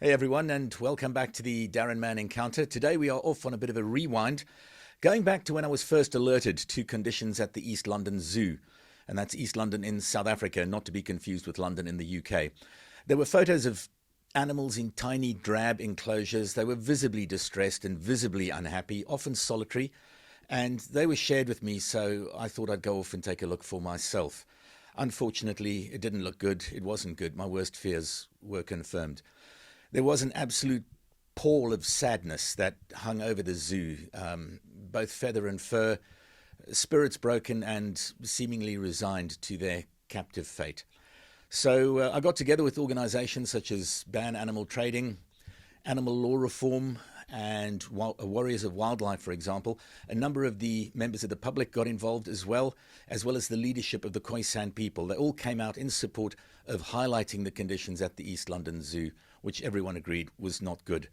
Hey everyone, and welcome back to the Daron Mann Encounter. Today we are off on a bit of a rewind, going back to when I was first alerted to conditions at the East London Zoo. And that's East London in South Africa, not to be confused with London in the UK. There were photos of animals in tiny drab enclosures. They were visibly distressed and visibly unhappy, often solitary. And they were shared with me, so I thought I'd go off and take a look for myself. Unfortunately, it didn't look good. It wasn't good. My worst fears were confirmed. There was an absolute pall of sadness that hung over the zoo, both feather and fur, spirits broken and seemingly resigned to their captive fate. So I got together with organizations such as Ban Animal Trading, Animal Law Reform, and Warriors of Wildlife, for example. A number of the members of the public got involved as well as the leadership of the Khoisan people. They all came out in support of highlighting the conditions at the East London Zoo, which everyone agreed was not good.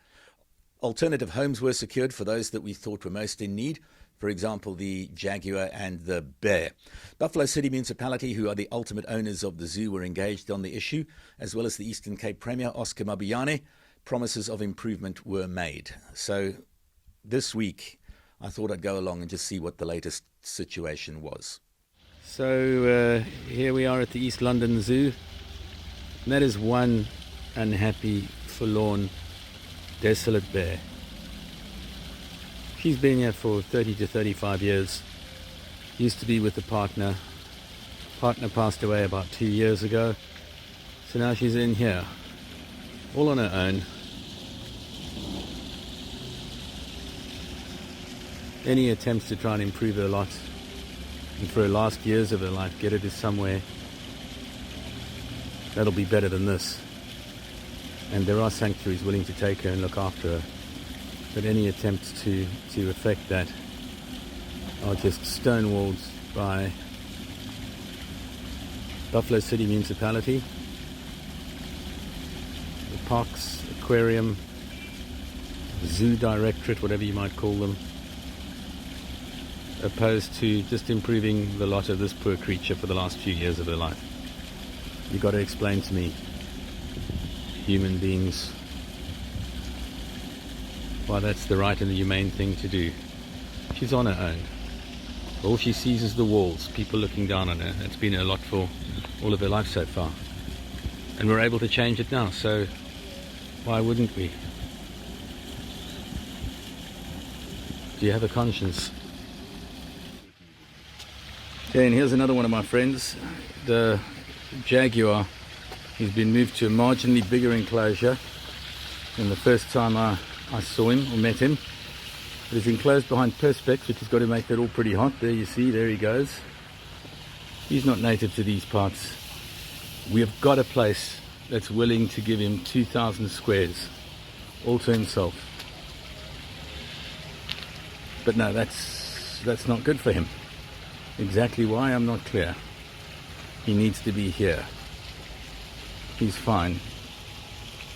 Alternative homes were secured for those that we thought were most in need, for example, the Jaguar and the bear. Buffalo City Municipality, who are the ultimate owners of the zoo, were engaged on the issue, as well as the Eastern Cape Premier, Oscar Mabuyane. Promises of improvement were made. So this week, I thought I'd go along and just see what the latest situation was. So here we are at the East London Zoo. And that is one unhappy, forlorn, desolate bear. She's been here for 30 to 35 years. Used to be with a partner. Partner passed away about 2 years ago. So now she's in here, all on her own. Any attempts to try and improve her lot, and for her last years of her life, get her to somewhere that'll be better than this. And there are sanctuaries willing to take her and look after her. But any attempts to effect that are just stonewalled by Buffalo City Municipality, the Parks, Aquarium, Zoo Directorate, whatever you might call them, opposed to just improving the lot of this poor creature for the last few years of her life. You've got to explain to me, human beings, why that's the right and the humane thing to do. She's on her own. All she sees is the walls, people looking down on her. That's been her lot for all of her life so far. And we're able to change it now, so why wouldn't we? Do you have a conscience? Okay, and here's another one of my friends, the Jaguar. He's been moved to a marginally bigger enclosure than the first time I saw him or met him. But he's enclosed behind perspex, which has got to make that all pretty hot. There you see, there he goes. He's not native to these parts. We have got a place that's willing to give him 2,000 squares, all to himself. But no, that's not good for him. Exactly why, I'm not clear. He needs to be here. He's fine.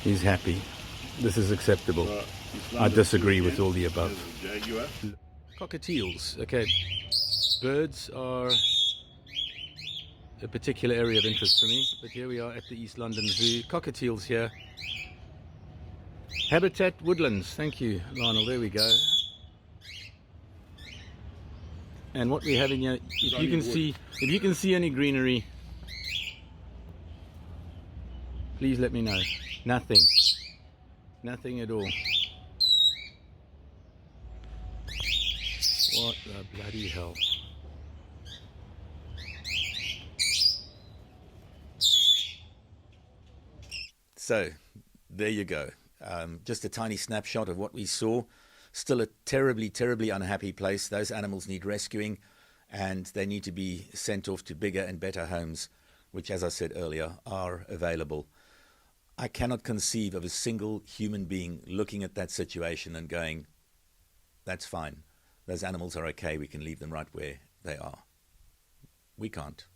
He's happy. This is acceptable. I disagree with all the above. Cockatiels. Okay. Birds are a particular area of interest for me, but here we are at the East London Zoo. Cockatiels here. Habitat woodlands. Thank you, Lionel. There we go. And what we're having here, if you can see any greenery, please let me know. Nothing. Nothing at all. What the bloody hell? So, there you go. Just a tiny snapshot of what we saw. Still a terribly, terribly unhappy place. Those animals need rescuing, and they need to be sent off to bigger and better homes, which, as I said earlier, are available. I cannot conceive of a single human being looking at that situation and going, that's fine. Those animals are okay. We can leave them right where they are. We can't.